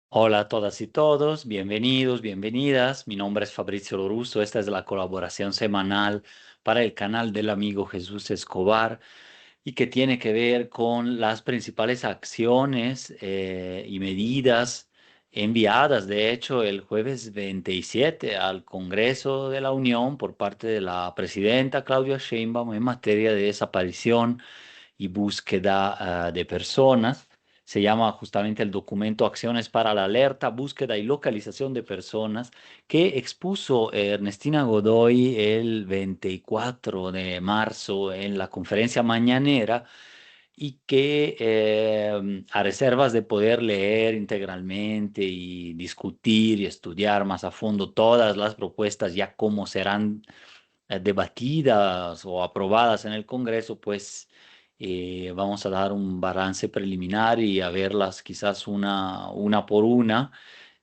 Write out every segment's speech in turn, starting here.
Hola a todas y todos, bienvenidos, bienvenidas. Mi nombre es Fabrizio Lorusso. Esta es la colaboración semanal para el canal del amigo Jesús Escobar y que tiene que ver con las principales acciones y medidas enviadas, de hecho, el jueves 27 al Congreso de la Unión por parte de la presidenta Claudia Sheinbaum en materia de desaparición y búsqueda de personas. Se llama justamente el documento Acciones para la alerta, búsqueda y localización de personas que expuso Ernestina Godoy el 24 de marzo en la conferencia mañanera y que a reservas de poder leer integralmente y discutir y estudiar más a fondo todas las propuestas ya cómo serán debatidas o aprobadas en el Congreso, pues vamos a dar un balance preliminar y a verlas quizás una por una,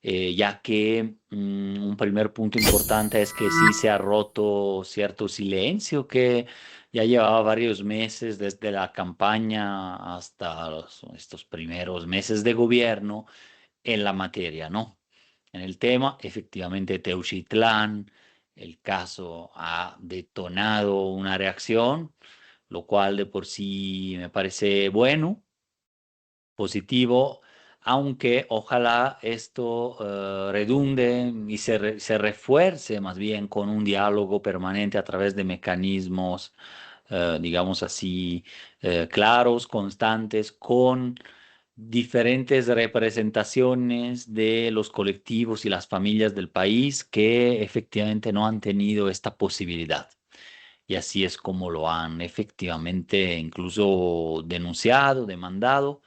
ya que un primer punto importante es que sí se ha roto cierto silencio que ya llevaba varios meses desde la campaña hasta estos primeros meses de gobierno en la materia, ¿no? En el tema, efectivamente, Teuchitlán, el caso ha detonado una reacción, lo cual de por sí me parece bueno, positivo, aunque ojalá esto redunde y se refuerce más bien con un diálogo permanente a través de mecanismos, digamos así, claros, constantes, con diferentes representaciones de los colectivos y las familias del país que efectivamente no han tenido esta posibilidad. Y así es como lo han efectivamente incluso denunciado, demandado.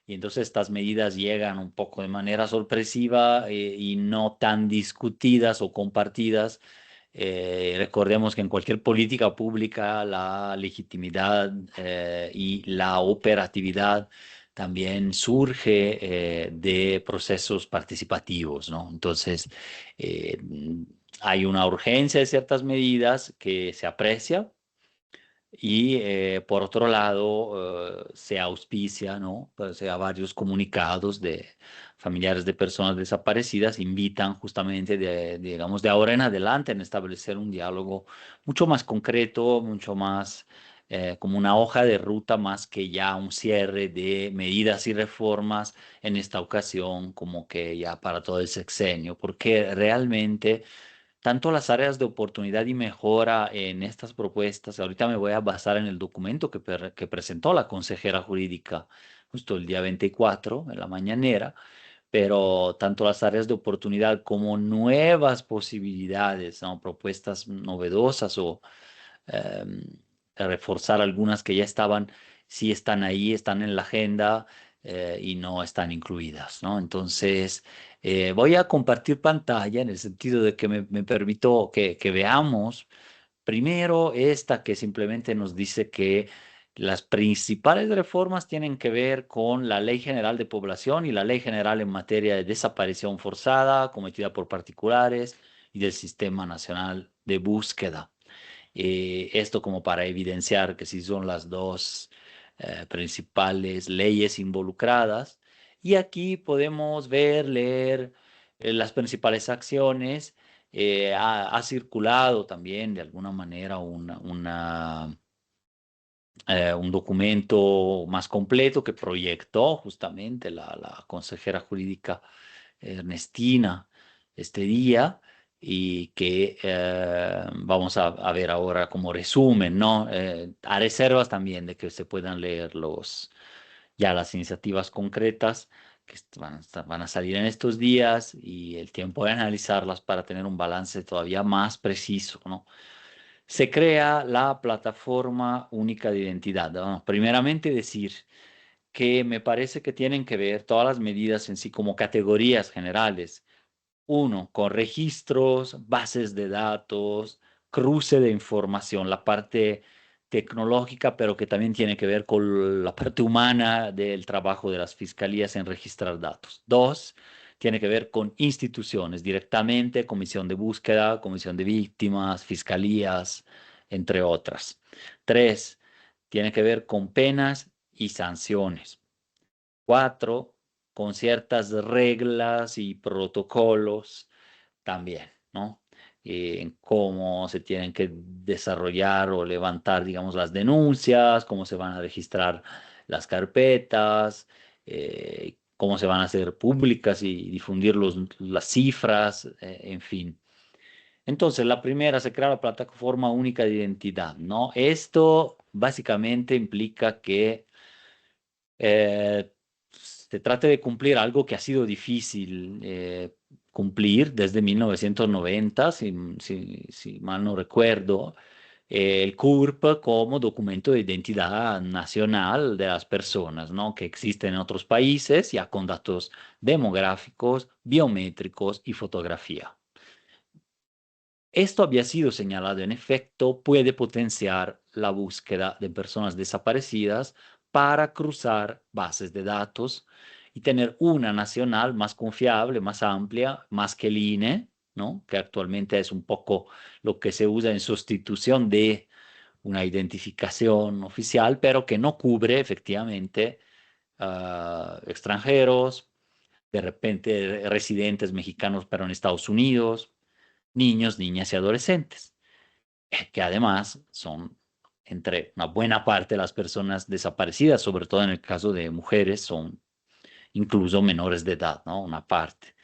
Y entonces estas medidas llegan un poco de manera sorpresiva y no tan discutidas o compartidas. Recordemos que en cualquier política pública la legitimidad y la operatividad también surge de procesos participativos, ¿no? Entonces, eh, hay una urgencia de ciertas medidas que se aprecia y por otro lado, se auspicia, ¿no? Pues, a varios comunicados de familiares de personas desaparecidas, invitan justamente, digamos, de ahora en adelante en establecer un diálogo mucho más concreto, mucho más como una hoja de ruta, más que ya un cierre de medidas y reformas en esta ocasión, como que ya para todo el sexenio, porque realmente tanto las áreas de oportunidad y mejora en estas propuestas, ahorita me voy a basar en el documento que presentó la consejera jurídica justo el día 24 en la mañanera, pero tanto las áreas de oportunidad como nuevas posibilidades, ¿no? Propuestas novedosas o em, reforzar algunas que ya estaban, sí están ahí, están en la agenda y no están incluidas, ¿no? Entonces, voy a compartir pantalla en el sentido de que me permito que veamos primero esta que simplemente nos dice que las principales reformas tienen que ver con la Ley General de Población y la Ley General en materia de desaparición forzada cometida por particulares y del Sistema Nacional de Búsqueda. Esto como para evidenciar que sí son las dos principales leyes involucradas. Y aquí podemos ver, leer las principales acciones. Ha circulado también de alguna manera un documento más completo que proyectó justamente la consejera jurídica Ernestina este día y que vamos a ver ahora como resumen, ¿no? A reservas también de que se puedan leer ya las iniciativas concretas que van a salir en estos días y el tiempo de analizarlas para tener un balance todavía más preciso, ¿no? Se crea la plataforma única de identidad, ¿no? Primeramente decir que me parece que tienen que ver todas las medidas en sí como categorías generales. Uno, con registros, bases de datos, cruce de información, la parte tecnológica, pero que también tiene que ver con la parte humana del trabajo de las fiscalías en registrar datos. Dos, tiene que ver con instituciones directamente, comisión de búsqueda, comisión de víctimas, fiscalías, entre otras. Tres, tiene que ver con penas y sanciones. Cuatro, con ciertas reglas y protocolos también, ¿no? En cómo se tienen que desarrollar o levantar, digamos, las denuncias, cómo se van a registrar las carpetas, cómo se van a hacer públicas y difundir las cifras, en fin. Entonces, la primera, se crea la plataforma única de identidad, ¿no? Esto básicamente implica que se trate de cumplir algo que ha sido difícil cumplir desde 1990, si mal no recuerdo, el CURP como documento de identidad nacional de las personas, ¿no? Que existen en otros países, ya con datos demográficos, biométricos y fotografía. Esto había sido señalado en efecto, puede potenciar la búsqueda de personas desaparecidas para cruzar bases de datos y tener una nacional más confiable, más amplia, más que el INE, ¿no? Que actualmente es un poco lo que se usa en sustitución de una identificación oficial, pero que no cubre efectivamente extranjeros, de repente residentes mexicanos, pero en Estados Unidos, niños, niñas y adolescentes, que además son entre una buena parte de las personas desaparecidas, sobre todo en el caso de mujeres, son incluso menores de edad, ¿no? Una parte.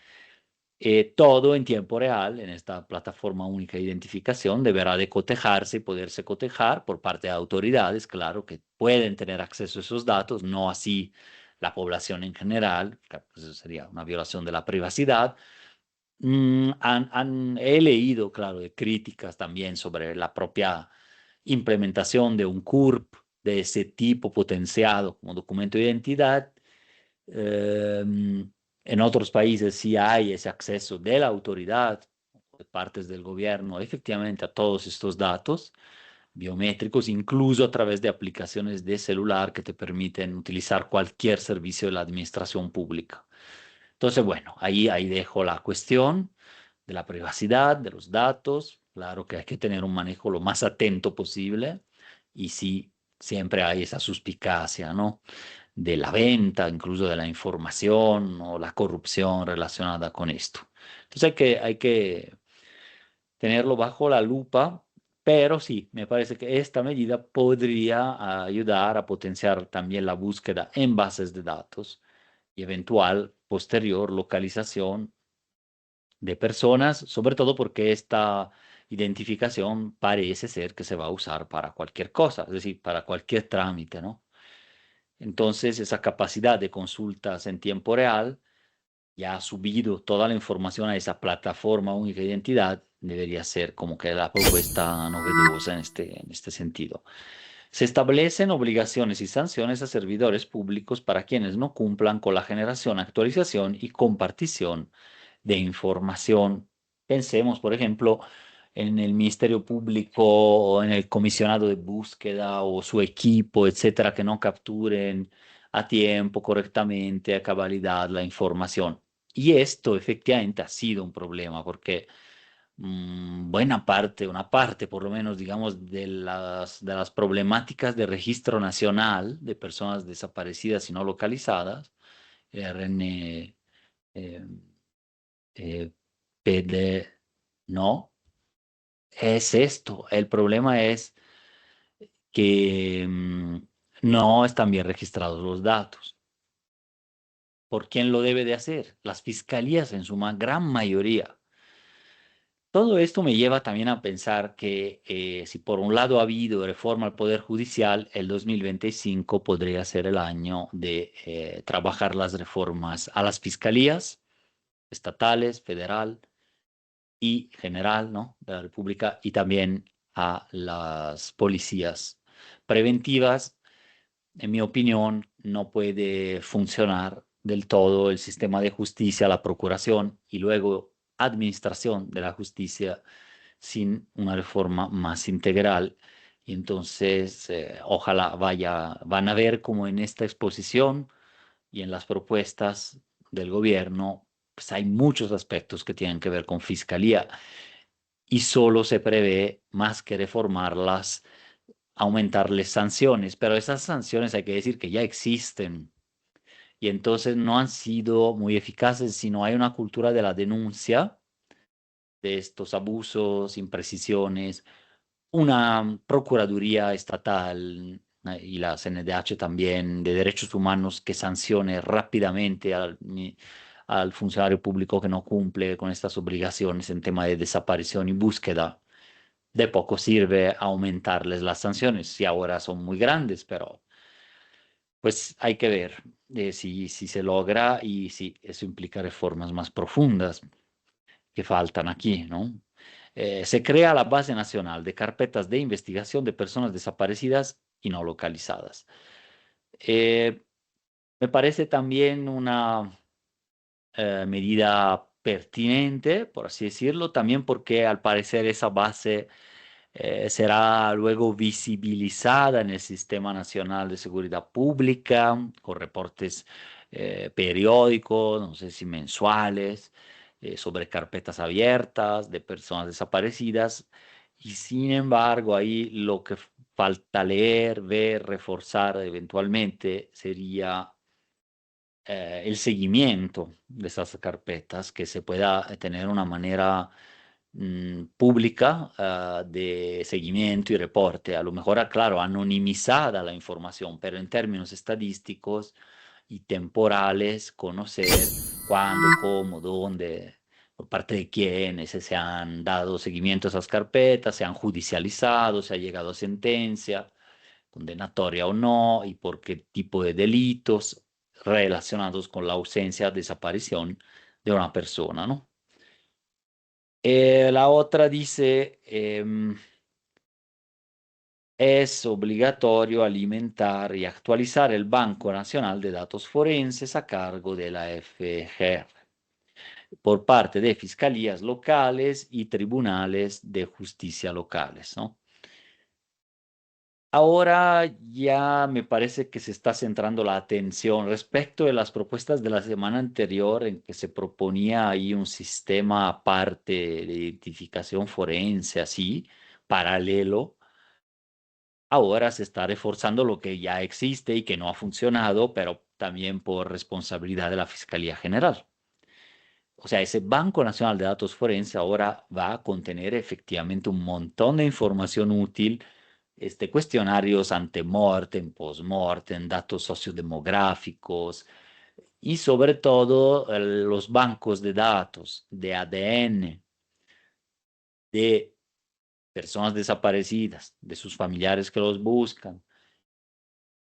Todo en tiempo real en esta plataforma única de identificación deberá de cotejarse y poderse cotejar por parte de autoridades, claro, que pueden tener acceso a esos datos, no así la población en general, que pues eso sería una violación de la privacidad. He leído, claro, de críticas también sobre la propia implementación de un CURP de ese tipo potenciado como documento de identidad. En otros países sí hay ese acceso de la autoridad, de partes del gobierno, efectivamente a todos estos datos biométricos, incluso a través de aplicaciones de celular que te permiten utilizar cualquier servicio de la administración pública. Entonces, bueno, ahí dejo la cuestión de la privacidad, de los datos. Claro que hay que tener un manejo lo más atento posible y sí, siempre hay esa suspicacia, ¿no? De la venta, incluso de la información o la corrupción relacionada con esto. Entonces hay que tenerlo bajo la lupa, pero sí, me parece que esta medida podría ayudar a potenciar también la búsqueda en bases de datos y eventual posterior localización de personas, sobre todo porque esta identificación parece ser que se va a usar para cualquier cosa, es decir, para cualquier trámite, ¿no? Entonces, esa capacidad de consultas en tiempo real ya ha subido toda la información a esa plataforma única de identidad, debería ser como que la propuesta novedosa en este sentido. Se establecen obligaciones y sanciones a servidores públicos para quienes no cumplan con la generación, actualización y compartición de información. Pensemos, por ejemplo, en el Ministerio Público o en el comisionado de búsqueda o su equipo, etcétera, que no capturen a tiempo, correctamente, a cabalidad la información. Y esto efectivamente ha sido un problema porque buena parte, una parte por lo menos, digamos, de las problemáticas de registro nacional de personas desaparecidas y no localizadas, RN, eh, eh, PD, no, es esto. El problema es que no están bien registrados los datos. ¿Por quién lo debe de hacer? Las fiscalías en su gran mayoría. Todo esto me lleva también a pensar que si por un lado ha habido reforma al Poder Judicial, el 2025 podría ser el año de trabajar las reformas a las fiscalías estatales, federal y general, ¿no? De la República y también a las policías preventivas. En mi opinión, no puede funcionar del todo el sistema de justicia, la procuración y luego administración de la justicia sin una reforma más integral. Y entonces, ojalá van a ver como en esta exposición y en las propuestas del gobierno, pues hay muchos aspectos que tienen que ver con fiscalía y solo se prevé, más que reformarlas, aumentarles sanciones, pero esas sanciones hay que decir que ya existen y entonces no han sido muy eficaces, sino hay una cultura de la denuncia de estos abusos, imprecisiones, una Procuraduría Estatal y la CNDH también de Derechos Humanos que sancione rápidamente al funcionario público que no cumple con estas obligaciones en tema de desaparición y búsqueda. De poco sirve aumentarles las sanciones, si ahora son muy grandes, pero pues hay que ver si se logra y si eso implica reformas más profundas que faltan aquí, ¿no? Se crea la Base Nacional de Carpetas de Investigación de Personas Desaparecidas y No Localizadas. Eh, Me parece también una medida pertinente, por así decirlo, también porque al parecer esa base será luego visibilizada en el Sistema Nacional de Seguridad Pública, con reportes periódicos, no sé si mensuales, sobre carpetas abiertas de personas desaparecidas. Y sin embargo, ahí lo que falta leer, ver, reforzar eventualmente sería el seguimiento de esas carpetas, que se pueda tener una manera pública de seguimiento y reporte. A lo mejor, claro, anonimizada la información, pero en términos estadísticos y temporales, conocer cuándo, cómo, dónde, por parte de quiénes se han dado seguimiento a esas carpetas, se han judicializado, se ha llegado a sentencia condenatoria o no, y por qué tipo de delitos relacionados con la ausencia, desaparición de una persona, ¿no? La otra dice, es obligatorio alimentar y actualizar el Banco Nacional de Datos Forenses a cargo de la FGR por parte de fiscalías locales y tribunales de justicia locales, ¿no? Ahora ya me parece que se está centrando la atención respecto de las propuestas de la semana anterior en que se proponía ahí un sistema aparte de identificación forense, así, paralelo. Ahora se está reforzando lo que ya existe y que no ha funcionado, pero también por responsabilidad de la Fiscalía General. O sea, ese Banco Nacional de Datos Forense ahora va a contener efectivamente un montón de información útil, cuestionarios ante-mortem, post-mortem, datos sociodemográficos y sobre todo los bancos de datos de ADN de personas desaparecidas, de sus familiares que los buscan,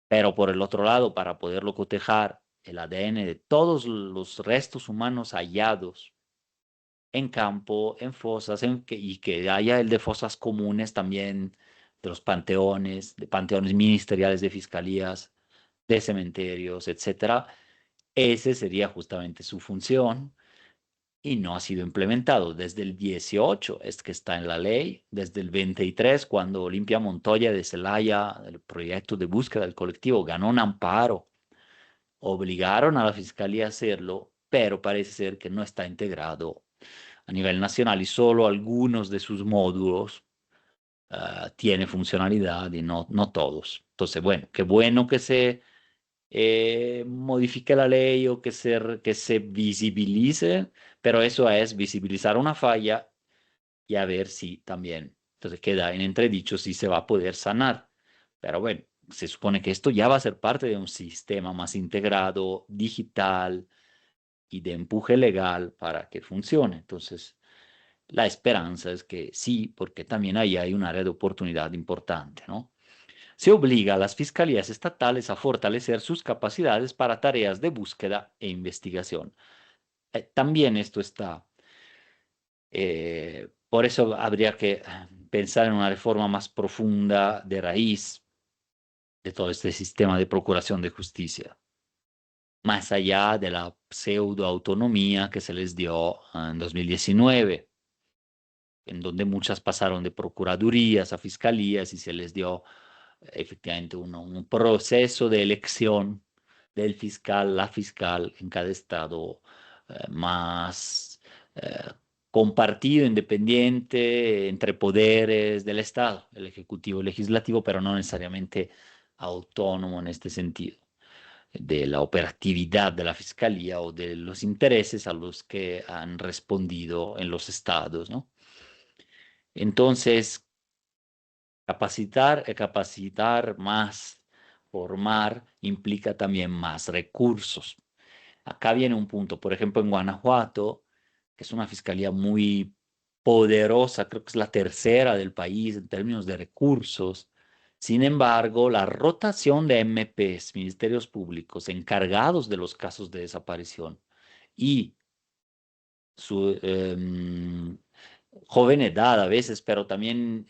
pero por el otro lado, para poderlo cotejar, el ADN de todos los restos humanos hallados en campo, en fosas, y que haya el de fosas comunes también, de los panteones, de panteones ministeriales de fiscalías, de cementerios, etcétera. Ese sería justamente su función y no ha sido implementado desde el 18, es que está en la ley, desde el 23, cuando Olimpia Montoya de Celaya, el proyecto de búsqueda del colectivo, ganó un amparo. Obligaron a la fiscalía a hacerlo, pero parece ser que no está integrado a nivel nacional y solo algunos de sus módulos tiene funcionalidad y no todos. Entonces, bueno, qué bueno que se modifique la ley o que se visibilice, pero eso es visibilizar una falla y a ver si también, entonces queda en entredicho si se va a poder sanar. Pero bueno, se supone que esto ya va a ser parte de un sistema más integrado, digital y de empuje legal para que funcione. Entonces, la esperanza es que sí, porque también ahí hay un área de oportunidad importante, ¿no? Se obliga a las fiscalías estatales a fortalecer sus capacidades para tareas de búsqueda e investigación. También esto está, por eso habría que pensar en una reforma más profunda de raíz de todo este sistema de procuración de justicia, más allá de la pseudo autonomía que se les dio en 2019, en donde muchas pasaron de procuradurías a fiscalías y se les dio efectivamente un proceso de elección del fiscal, la fiscal en cada estado más eh, compartido, independiente, entre poderes del estado, el ejecutivo y el legislativo, pero no necesariamente autónomo en este sentido. de la operatividad de la fiscalía o de los intereses a los que han respondido en los estados, ¿no? Entonces, capacitar más, formar, implica también más recursos. Acá viene un punto, por ejemplo, en Guanajuato, que es una fiscalía muy poderosa, creo que es la tercera del país en términos de recursos. Sin embargo, la rotación de MPs, ministerios públicos, encargados de los casos de desaparición y su joven edad a veces, pero también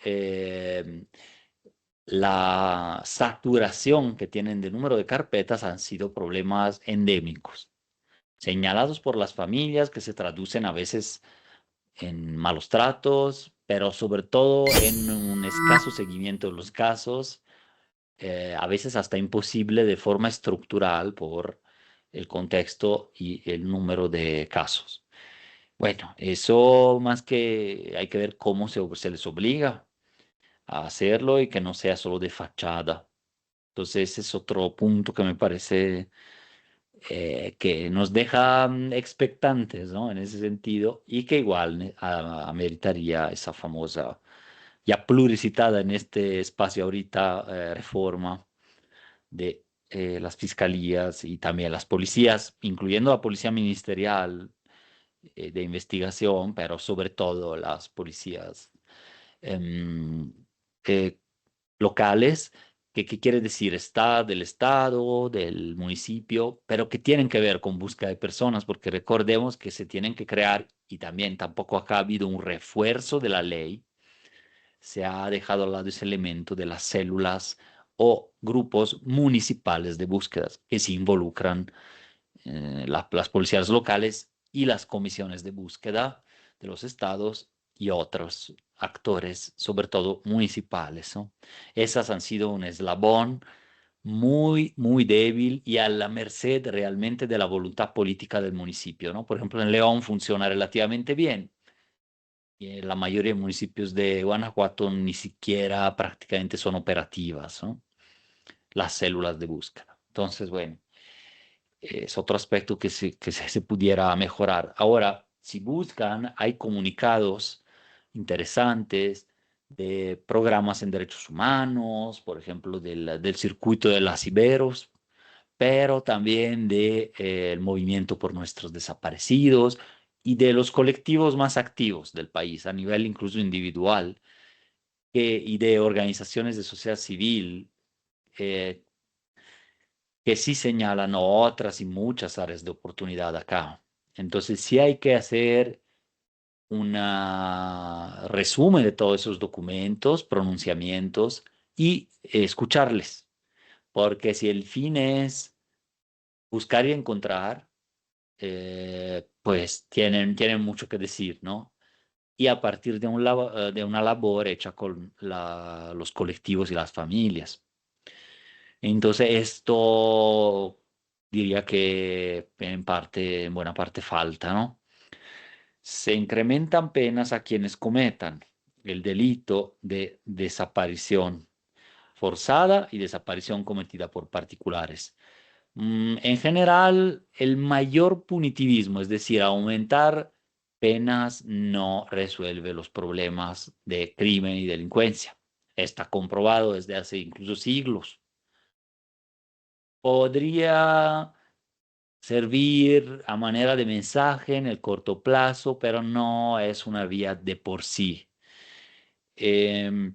la saturación que tienen de número de carpetas han sido problemas endémicos, señalados por las familias que se traducen a veces en malos tratos, pero sobre todo en un escaso seguimiento de los casos, a veces hasta imposible de forma estructural por el contexto y el número de casos. Bueno, eso más que hay que ver cómo se les obliga a hacerlo y que no sea solo de fachada. Entonces, ese es otro punto que me parece que nos deja expectantes, ¿no? En ese sentido, y que igual ameritaría esa famosa, ya pluricitada en este espacio ahorita, reforma de las fiscalías y también las policías, incluyendo la policía ministerial de investigación, pero sobre todo las policías em, eh, locales, que quiere decir del estado, del municipio, pero que tienen que ver con búsqueda de personas, porque recordemos que se tienen que crear, y también tampoco acá ha habido un refuerzo de la ley, se ha dejado al lado ese elemento de las células o grupos municipales de búsquedas que se involucran las policías locales y las comisiones de búsqueda de los estados y otros actores, sobre todo municipales, ¿no? Esas han sido un eslabón muy, muy débil y a la merced realmente de la voluntad política del municipio, ¿no? Por ejemplo, en León funciona relativamente bien. Y en la mayoría de municipios de Guanajuato ni siquiera prácticamente son operativas, ¿no? Las células de búsqueda. Entonces, bueno, es otro aspecto que se pudiera mejorar. Ahora, si buscan, hay comunicados interesantes de programas en derechos humanos, por ejemplo, del circuito de las Iberos, pero también del movimiento por nuestros desaparecidos y de los colectivos más activos del país, a nivel incluso individual, y de organizaciones de sociedad civil eh, que sí señalan otras y muchas áreas de oportunidad acá. Entonces, sí hay que hacer un resumen de todos esos documentos, pronunciamientos y escucharles, porque si el fin es buscar y encontrar, pues tienen mucho que decir, ¿no? Y a partir de una labor hecha con los colectivos y las familias. Entonces, esto diría que en buena parte falta, ¿no? Se incrementan penas a quienes cometan el delito de desaparición forzada y desaparición cometida por particulares. En general, el mayor punitivismo, es decir, aumentar penas, no resuelve los problemas de crimen y delincuencia. Está comprobado desde hace incluso siglos. Podría servir a manera de mensaje en el corto plazo, pero no es una vía de por sí. Em,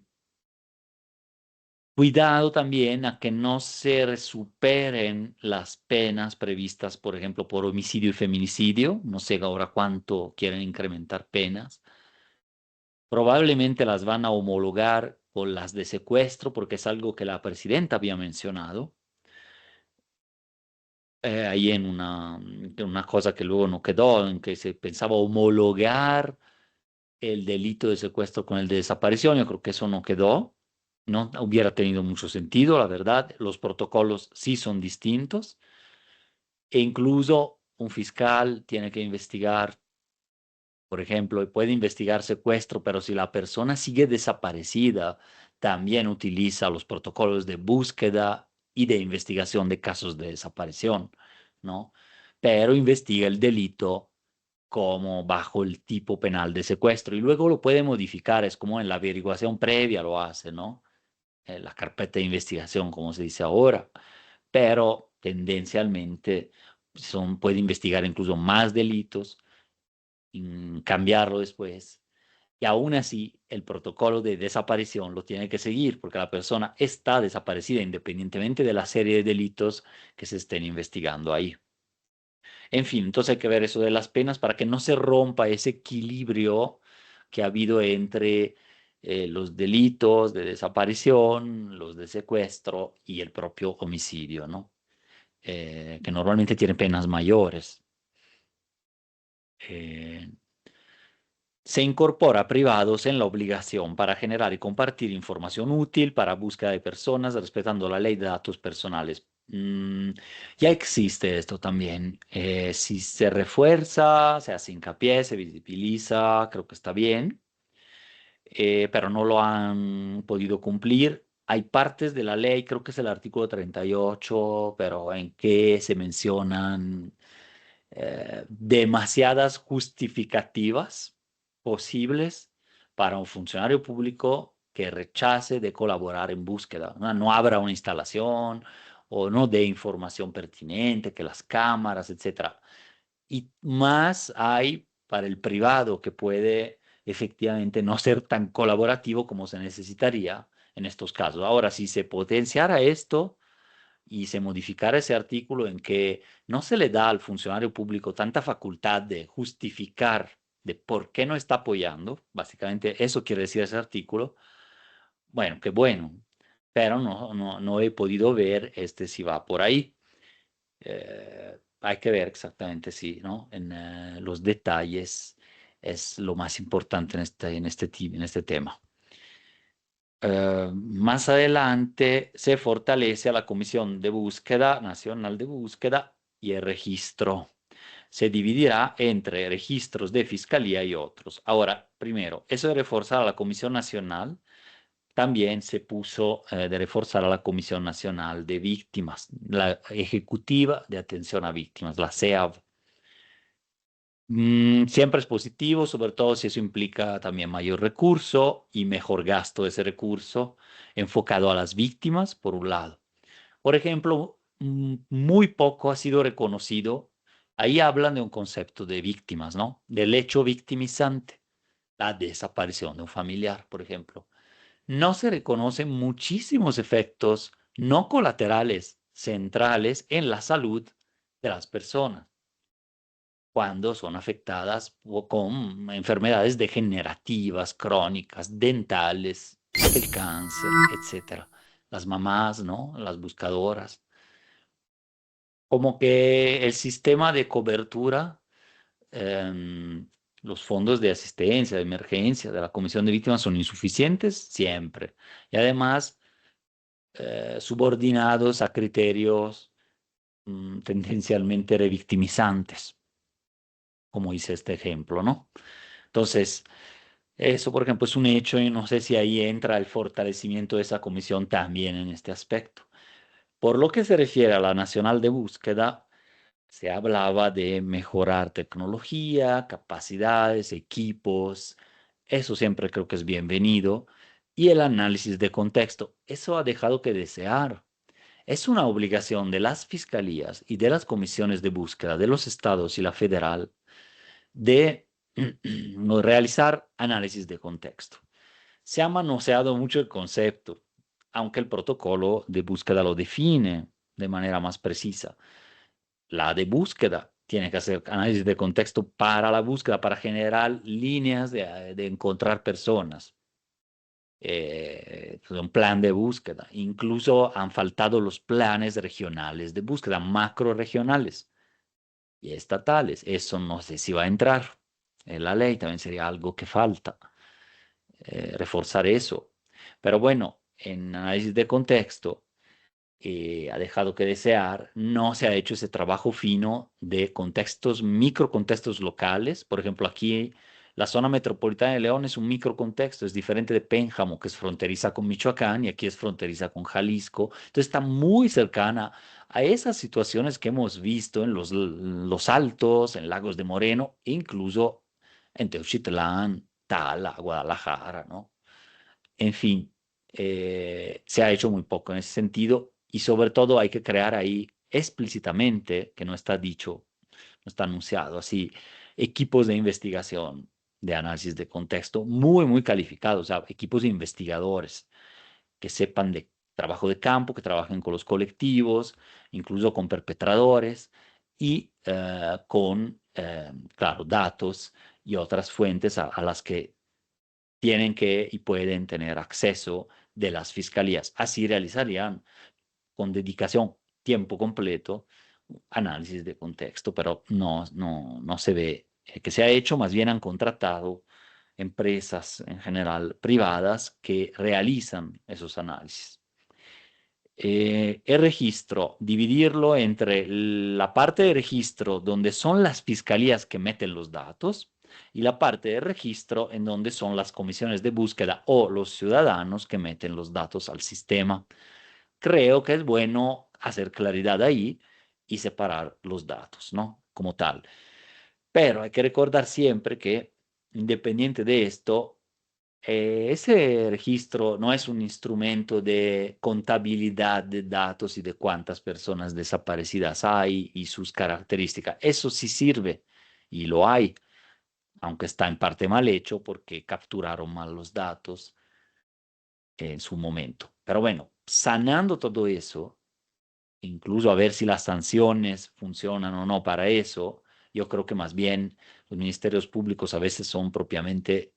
Cuidado también a que no se superen las penas previstas, por ejemplo, por homicidio y feminicidio. No sé ahora cuánto quieren incrementar penas. Probablemente las van a homologar con las de secuestro, porque es algo que la presidenta había mencionado. Ahí en una cosa que luego no quedó, en que se pensaba homologar el delito de secuestro con el de desaparición. Yo creo que eso no quedó, no hubiera tenido mucho sentido, la verdad. Los protocolos sí son distintos e incluso un fiscal tiene que investigar, por ejemplo, puede investigar secuestro, pero si la persona sigue desaparecida, también utiliza los protocolos de búsqueda y de investigación de casos de desaparición, ¿no? Pero investiga el delito como bajo el tipo penal de secuestro y luego lo puede modificar, es como en la averiguación previa lo hace, ¿no? La carpeta de investigación, como se dice ahora, pero tendencialmente puede investigar incluso más delitos, cambiarlo después. Y aún así, el protocolo de desaparición lo tiene que seguir porque la persona está desaparecida independientemente de la serie de delitos que se estén investigando ahí. En fin, entonces hay que ver eso de las penas para que no se rompa ese equilibrio que ha habido entre los delitos de desaparición, los de secuestro y el propio homicidio, ¿no? Que normalmente tienen penas mayores. Eh, Se incorpora a privados en la obligación para generar y compartir información útil para búsqueda de personas respetando la ley de datos personales. Ya existe esto también. Si se refuerza, se hace hincapié, se visibiliza, creo que está bien, pero no lo han podido cumplir. Hay partes de la ley, creo que es el artículo 38, pero en que se mencionan demasiadas justificativas posibles para un funcionario público que rechace de colaborar en búsqueda. No, no abra una instalación o no dé información pertinente, que las cámaras, etcétera. Y más hay para el privado que puede efectivamente no ser tan colaborativo como se necesitaría en estos casos. Ahora, si se potenciara esto, y se modificara ese artículo en que no se le da al funcionario público tanta facultad de justificar de por qué no está apoyando, básicamente eso quiere decir ese artículo, bueno, qué bueno, pero no he podido ver si va por ahí. Hay que ver exactamente si, ¿no? En los detalles es lo más importante en este tema. Más adelante se fortalece a la Comisión de Búsqueda, Nacional de Búsqueda y el registro. Se dividirá entre registros de fiscalía y otros. Ahora, primero, eso de reforzar a la Comisión Nacional, también se puso de reforzar a la Comisión Nacional de Víctimas, la Ejecutiva de Atención a Víctimas, la CEAV. Siempre es positivo, sobre todo si eso implica también mayor recurso y mejor gasto de ese recurso enfocado a las víctimas, por un lado. Por ejemplo, muy poco ha sido reconocido, ahí hablan de un concepto de víctimas, ¿no? Del hecho victimizante, la desaparición de un familiar, por ejemplo. No se reconocen muchísimos efectos no colaterales, centrales en la salud de las personas cuando son afectadas con enfermedades degenerativas, crónicas, dentales, el cáncer, etcétera. Las mamás, ¿no? Las buscadoras. Como que el sistema de cobertura, em, los fondos de asistencia, de emergencia de la Comisión de Víctimas son insuficientes siempre. Y además, subordinados a criterios tendencialmente revictimizantes, como dice este ejemplo, ¿no? Entonces, eso, por ejemplo, es un hecho y no sé si ahí entra el fortalecimiento de esa comisión también en este aspecto. Por lo que se refiere a la Nacional de Búsqueda, se hablaba de mejorar tecnología, capacidades, equipos. Eso siempre creo que es bienvenido. Y el análisis de contexto. Eso ha dejado que desear. Es una obligación de las fiscalías y de las comisiones de búsqueda de los estados y la federal de realizar análisis de contexto. Se ha manoseado mucho el concepto, aunque el protocolo de búsqueda lo define de manera más precisa. La de búsqueda tiene que hacer análisis de contexto para la búsqueda, para generar líneas de encontrar personas. Un plan de búsqueda. Incluso han faltado los planes regionales de búsqueda, macro regionales y estatales. Eso no sé si va a entrar en la ley, también sería algo que falta, reforzar eso. Pero bueno, en análisis de contexto ha dejado que desear, no se ha hecho ese trabajo fino de contextos, microcontextos locales. Por ejemplo, aquí La zona metropolitana de León es un microcontexto, es diferente de Pénjamo, que es fronteriza con Michoacán, y aquí es fronteriza con Jalisco. Entonces está muy cercana a esas situaciones que hemos visto en los Altos, en Lagos de Moreno, e incluso en Teuchitlán, Tala, Guadalajara, ¿no? En fin, se ha hecho muy poco en ese sentido y sobre todo hay que crear ahí explícitamente, que no está dicho, no está anunciado así, equipos de investigación, de análisis de contexto muy calificados, o sea, equipos de investigadores que sepan de trabajo de campo, que trabajen con los colectivos, incluso con perpetradores y claro, datos y otras fuentes a las que tienen que y pueden tener acceso de las fiscalías. Así realizarían con dedicación, tiempo completo, análisis de contexto, pero no se ve que se ha hecho, más bien han contratado empresas en general privadas que realizan esos análisis. El registro, dividirlo entre la parte de registro donde son las fiscalías que meten los datos y la parte de registro en donde son las comisiones de búsqueda o los ciudadanos que meten los datos al sistema. Creo que es bueno hacer claridad ahí y separar los datos, ¿no? Como tal. Pero hay que recordar siempre que, independiente de esto, ese registro no es un instrumento de contabilidad de datos y de cuántas personas desaparecidas hay y sus características. Eso sí sirve y lo hay, aunque está en parte mal hecho porque capturaron mal los datos en su momento. Pero bueno, sanando todo eso, incluso a ver si las sanciones funcionan o no para eso. Yo creo que más bien los ministerios públicos a veces son propiamente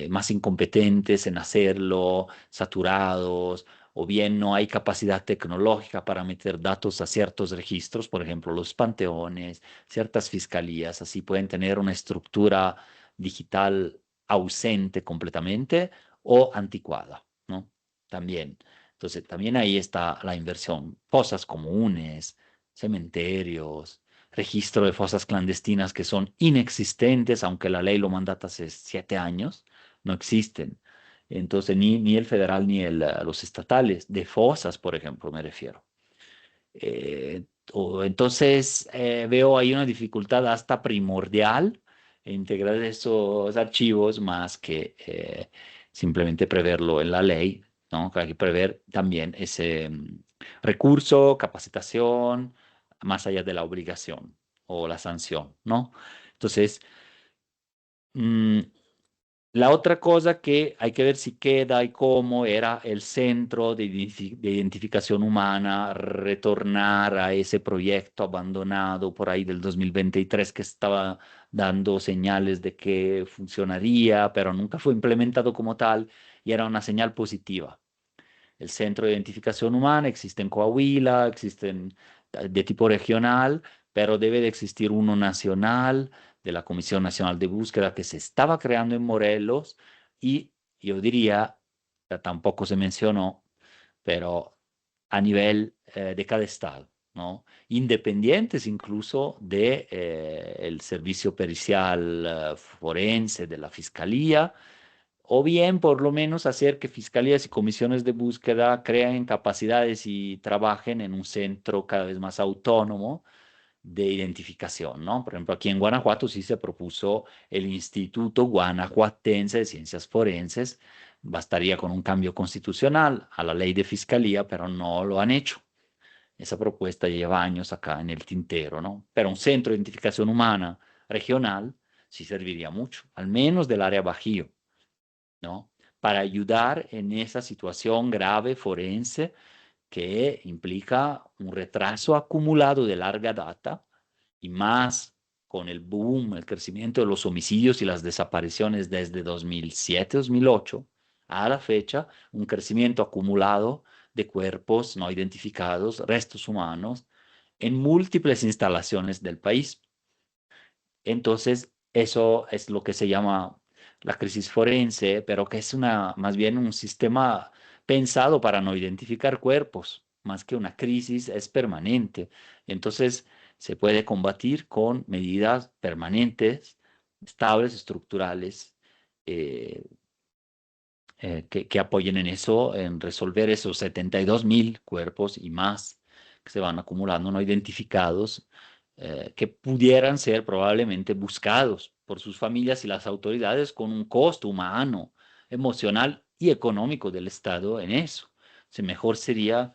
más incompetentes en hacerlo, saturados, o bien no hay capacidad tecnológica para meter datos a ciertos registros, por ejemplo, los panteones, ciertas fiscalías, así pueden tener una estructura digital ausente completamente o anticuada, ¿no? También. Entonces, también ahí está la inversión. Fosas comunes, cementerios, registro de fosas clandestinas que son inexistentes, aunque la ley lo mandata hace 7 años, no existen. Entonces, ni el federal ni los estatales, de fosas, por ejemplo, me refiero. Eh, entonces, veo ahí una dificultad hasta primordial en integrar esos archivos más que simplemente preverlo en la ley, ¿no? Hay que prever también ese recurso, capacitación, más allá de la obligación o la sanción, ¿no? Entonces, mm, la otra cosa que hay que ver si queda y cómo era el centro de identificación humana, retornar a ese proyecto abandonado por ahí del 2023 que estaba dando señales de que funcionaría, pero nunca fue implementado como tal y era una señal positiva. El centro de identificación humana existe en Coahuila, existen de tipo regional, pero debe de existir uno nacional de la Comisión Nacional de Búsqueda que se estaba creando en Morelos y yo diría, tampoco se mencionó, pero a nivel de cada estado, ¿no? Independientes incluso de el servicio pericial forense de la Fiscalía o bien por lo menos hacer que fiscalías y comisiones de búsqueda creen capacidades y trabajen en un centro cada vez más autónomo de identificación, ¿no? Por ejemplo, aquí en Guanajuato sí se propuso el Instituto Guanajuatense de Ciencias Forenses. Bastaría con un cambio constitucional a la ley de fiscalía, pero no lo han hecho. Esa propuesta lleva años acá en el tintero, ¿no? Pero un centro de identificación humana regional sí serviría mucho, al menos del área Bajío, ¿no? Para ayudar en esa situación grave forense que implica un retraso acumulado de larga data y más con el boom, el crecimiento de los homicidios y las desapariciones desde 2007-2008 a la fecha, un crecimiento acumulado de cuerpos no identificados, restos humanos, en múltiples instalaciones del país. Entonces, eso es lo que se llama la crisis forense, pero que es más bien un sistema pensado para no identificar cuerpos, más que una crisis, es permanente. Entonces, se puede combatir con medidas permanentes estables, estructurales, que apoyen en eso, en resolver esos 72.000 cuerpos y más que se van acumulando no identificados, que pudieran ser probablemente buscados por sus familias y las autoridades con un costo humano, emocional y económico del Estado en eso. O mejor sería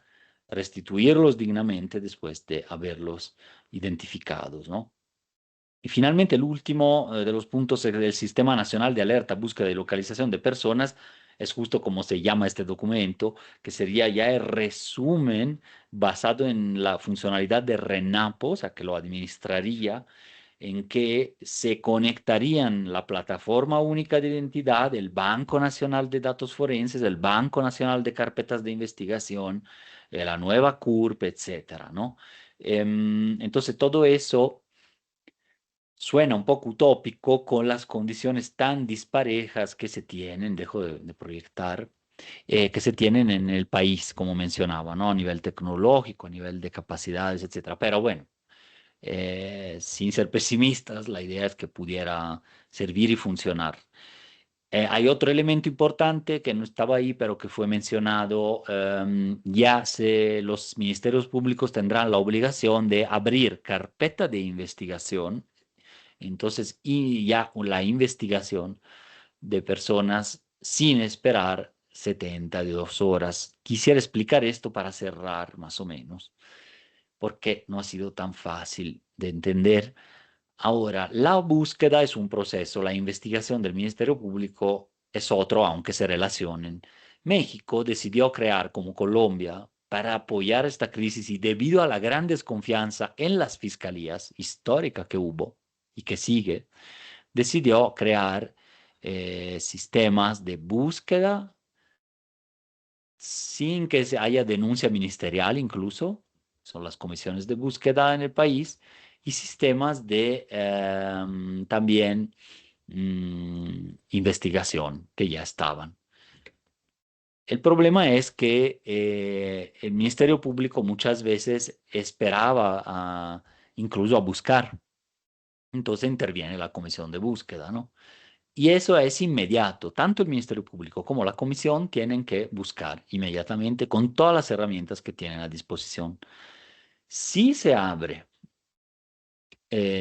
restituirlos dignamente después de haberlos identificados, ¿no? Y finalmente, el último de los puntos del Sistema Nacional de Alerta, Búsqueda y Localización de Personas es justo como se llama este documento, que sería ya el resumen basado en la funcionalidad de RENAPO, o sea, que lo administraría, en que se conectarían la Plataforma Única de Identidad, el Banco Nacional de Datos Forenses, el Banco Nacional de Carpetas de Investigación, la nueva CURP, etcétera, ¿no? Entonces, todo eso suena un poco utópico con las condiciones tan disparejas que se tienen, dejo de proyectar, que se tienen en el país, como mencionaba, ¿no? A nivel tecnológico, a nivel de capacidades, etcétera. Pero bueno, sin ser pesimistas, la idea es que pudiera servir y funcionar. Hay otro elemento importante que no estaba ahí, pero que fue mencionado. Los ministerios públicos tendrán la obligación de abrir carpeta de investigación, entonces, y ya la investigación de personas sin esperar 72 horas. Quisiera explicar esto para cerrar más o menos, porque no ha sido tan fácil de entender. Ahora, la búsqueda es un proceso, la investigación del Ministerio Público es otro, aunque se relacionen. México decidió crear como Colombia para apoyar esta crisis y debido a la gran desconfianza en las fiscalías histórica que hubo y que sigue, decidió crear sistemas de búsqueda sin que se haya denuncia ministerial incluso, son las comisiones de búsqueda en el país, y sistemas de también investigación que ya estaban. El problema es que el Ministerio Público muchas veces esperaba incluso a buscar. Entonces interviene la comisión de búsqueda, ¿no? Y eso es inmediato. Tanto el Ministerio Público como la comisión tienen que buscar inmediatamente con todas las herramientas que tienen a disposición. Si se abre,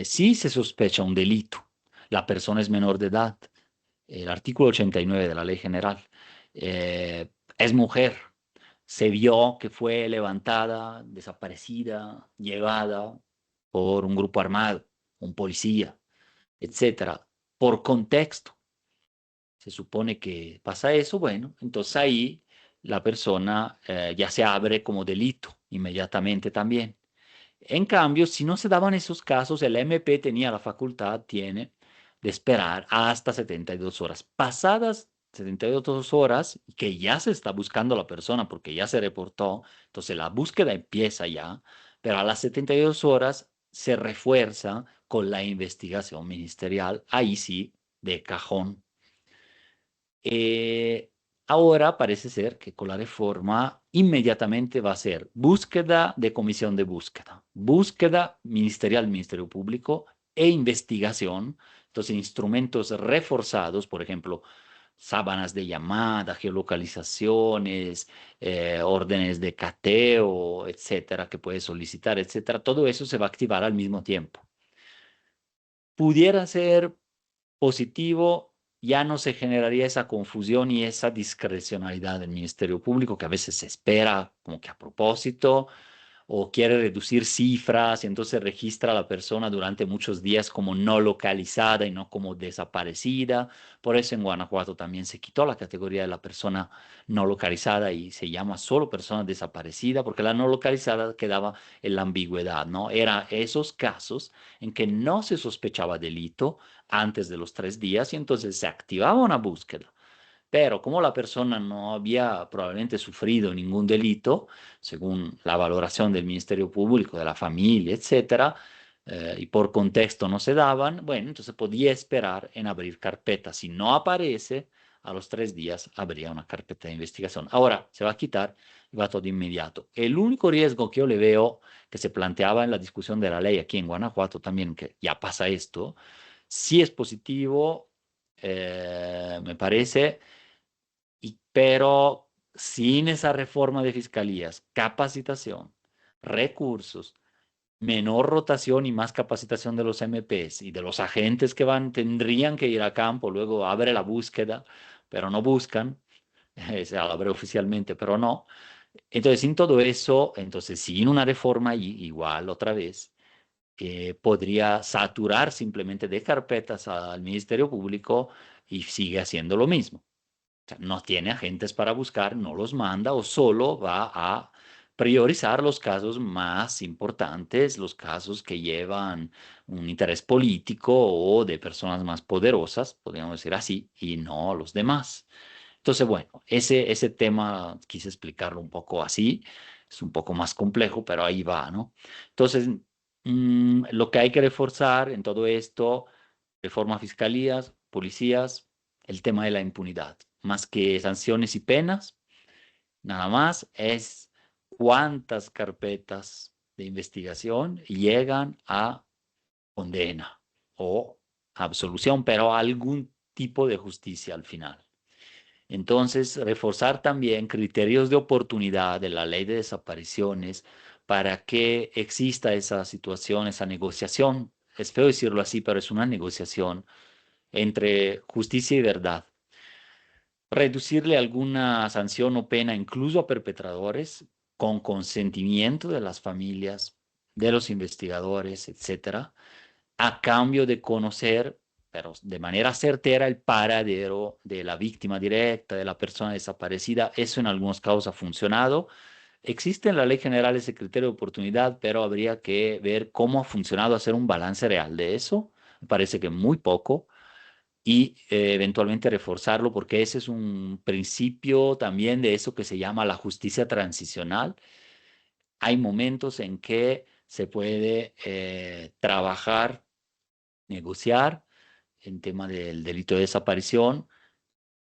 si se sospecha un delito, la persona es menor de edad, el artículo 89 de la Ley General, es mujer, se vio que fue levantada, desaparecida, llevada por un grupo armado, un policía, etcétera, por contexto. Se supone que pasa eso, bueno, entonces ahí la persona ya se abre como delito inmediatamente también. En cambio, si no se daban esos casos, el MP tenía la facultad, tiene, de esperar hasta 72 horas. Pasadas 72 horas, que ya se está buscando a la persona porque ya se reportó, entonces la búsqueda empieza ya, pero a las 72 horas se refuerza con la investigación ministerial, ahí sí, de cajón. Eh, Ahora parece ser que con la reforma inmediatamente va a ser búsqueda de comisión de búsqueda, búsqueda ministerial, Ministerio Público e investigación. Entonces, instrumentos reforzados, por ejemplo, sábanas de llamada, geolocalizaciones, órdenes de cateo, etcétera, que puedes solicitar, etcétera. Todo eso se va a activar al mismo tiempo. Pudiera ser positivo, ya no se generaría esa confusión y esa discrecionalidad del Ministerio Público que a veces se espera como que a propósito o quiere reducir cifras y entonces registra a la persona durante muchos días como no localizada y no como desaparecida. Por eso en Guanajuato también se quitó la categoría de la persona no localizada y se llama solo persona desaparecida porque la no localizada quedaba en la ambigüedad, ¿no? Era esos casos en que no se sospechaba delito antes de los 3 días y entonces se activaba una búsqueda. Pero como la persona no había probablemente sufrido ningún delito, según la valoración del Ministerio Público, de la familia, etcétera, y por contexto no se daban, bueno, entonces podía esperar en abrir carpeta. Si no aparece, a los 3 días habría una carpeta de investigación. Ahora se va a quitar y va todo inmediato. El único riesgo que yo le veo que se planteaba en la discusión de la ley aquí en Guanajuato también, que ya pasa esto, sí es positivo, me parece, pero sin esa reforma de fiscalías, capacitación, recursos, menor rotación y más capacitación de los MPs y de los agentes que tendrían que ir a campo, luego abre la búsqueda, pero no buscan, se abre oficialmente, pero no. Entonces, sin todo eso, entonces sin una reforma igual otra vez, podría saturar simplemente de carpetas al Ministerio Público y sigue haciendo lo mismo. O sea, no tiene agentes para buscar, no los manda o solo va a priorizar los casos más importantes, los casos que llevan un interés político o de personas más poderosas, podríamos decir así, y no los demás. Entonces, bueno, ese tema quise explicarlo un poco así, es un poco más complejo, pero ahí va, ¿no? Entonces, lo que hay que reforzar en todo esto, reforma fiscalías, policías, el tema de la impunidad, más que sanciones y penas, nada más es cuántas carpetas de investigación llegan a condena o absolución, pero algún tipo de justicia al final. Entonces, reforzar también criterios de oportunidad de la ley de desapariciones para que exista esa situación, esa negociación. Es feo decirlo así, pero es una negociación entre justicia y verdad. Reducirle alguna sanción o pena incluso a perpetradores con consentimiento de las familias, de los investigadores, etcétera, a cambio de conocer, pero de manera certera, el paradero de la víctima directa, de la persona desaparecida. Eso en algunos casos ha funcionado. Existe en la Ley General ese criterio de oportunidad, pero habría que ver cómo ha funcionado, hacer un balance real de eso. Me parece que muy poco y eventualmente reforzarlo, porque ese es un principio también de eso que se llama la justicia transicional. Hay momentos en que se puede trabajar, negociar en tema del delito de desaparición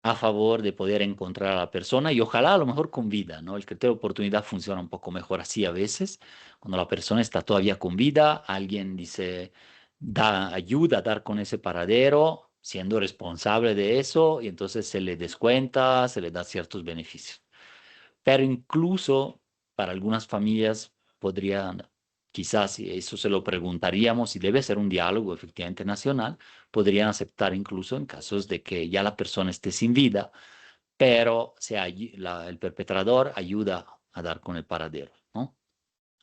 a favor de poder encontrar a la persona y ojalá a lo mejor con vida, ¿no? El criterio de oportunidad funciona un poco mejor así a veces, cuando la persona está todavía con vida, alguien dice, da ayuda a dar con ese paradero, siendo responsable de eso, y entonces se le descuenta, se le da ciertos beneficios. Pero incluso para algunas familias podrían, quizás, y eso se lo preguntaríamos, y debe ser un diálogo efectivamente nacional, podrían aceptar incluso en casos de que ya la persona esté sin vida, pero el perpetrador ayuda a dar con el paradero, ¿no?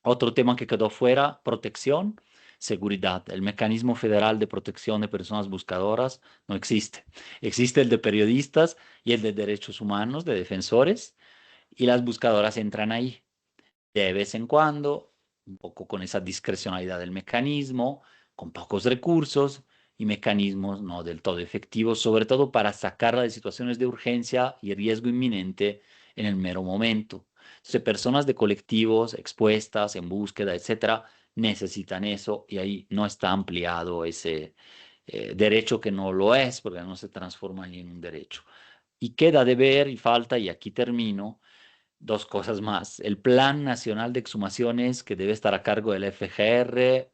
Otro tema que quedó fuera, protección, seguridad. El mecanismo federal de protección de personas buscadoras no existe. Existe el de periodistas y el de derechos humanos, de defensores, y las buscadoras entran ahí de vez en cuando, un poco con esa discrecionalidad del mecanismo, con pocos recursos y mecanismos no del todo efectivos, sobre todo para sacarla de situaciones de urgencia y riesgo inminente en el mero momento. Entonces, personas de colectivos expuestas en búsqueda, etcétera, necesitan eso y ahí no está ampliado ese derecho que no lo es, porque no se transforma ni en un derecho. Y queda de ver y falta, y aquí termino, dos cosas más. El Plan Nacional de Exhumaciones que debe estar a cargo del FGR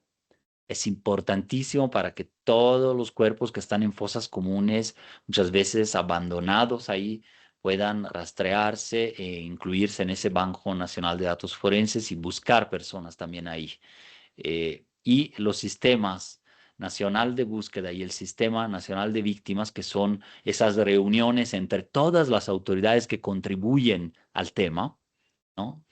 es importantísimo para que todos los cuerpos que están en fosas comunes, muchas veces abandonados ahí, puedan rastrearse e incluirse en ese Banco Nacional de Datos Forenses y buscar personas también ahí. Y los sistemas nacional de búsqueda y el sistema nacional de víctimas, que son esas reuniones entre todas las autoridades que contribuyen al tema, ¿no?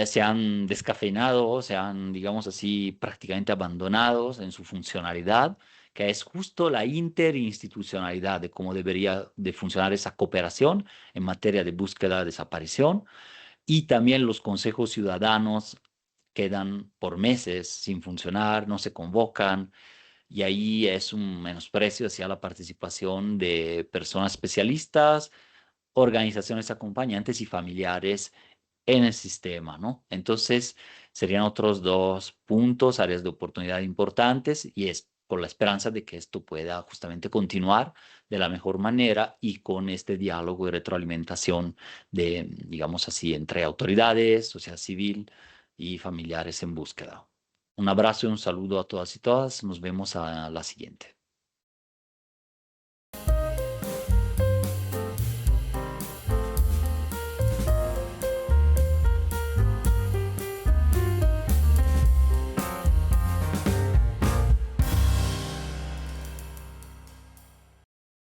Se han descafeinado, se han, digamos así, prácticamente abandonados en su funcionalidad, que es justo la interinstitucionalidad de cómo debería de funcionar esa cooperación en materia de búsqueda, desaparición, y también los consejos ciudadanos quedan por meses sin funcionar, no se convocan, y ahí es un menosprecio hacia la participación de personas especialistas, organizaciones acompañantes y familiares en el sistema, ¿no? Entonces, serían otros dos puntos, áreas de oportunidad importantes, y es por la esperanza de que esto pueda justamente continuar de la mejor manera y con este diálogo y retroalimentación de, digamos así, entre autoridades, sociedad civil y familiares en búsqueda. Un abrazo y un saludo a todas y todas. Nos vemos a la siguiente.